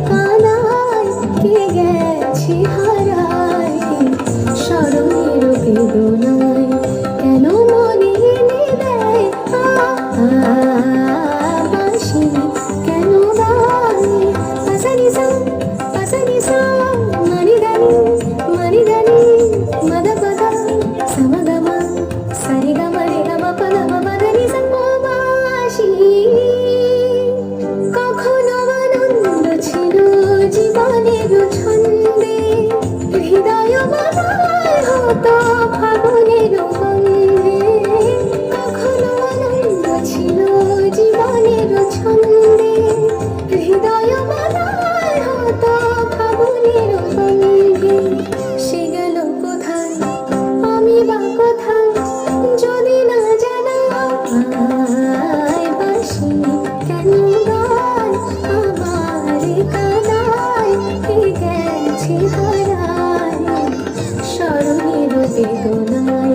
কানায় কে গেছে হারায় স্মরণের বেদনায় কেন মনে এনে দেয় বাঁশি কেন গায় পাসানিসা পাসানিসা মনিদানি মদপদা সমগমা সরিগম রেগম পদম মদনি বাঁশি কখনো আনন্দ ছিল জীবনের ছন্দে হৃদয় মাতায় হতো ফাগুনের বন্দে কখনো আনন্দ ছিল জীবনের ছন্দে হৃদয় মাতায় হতো ফাগুনের বন্দে সে গেল কোথায় আমি বা কোথায় যদি না জানাই বাঁশি কেন গায় আমার কানায় কে গেছে হারায় স্মরণের বেদনায়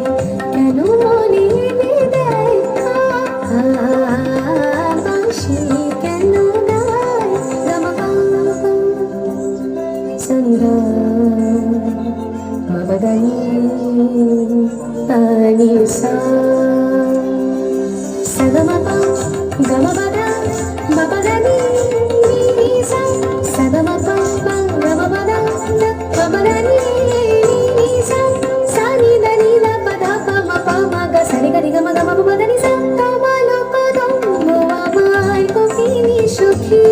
কেন মনে এনে দেয় বাঁশি কেন গায় সনিদা মবদানি আনিসা সগমপা গমপদা মপদানি নিসা সগমপা গমপদা মপদানি নিসা সানিদানি পদা পমা মগ সরিগরি গম গম পদানি সা তমালো পদম আমায় কপিনি সুখী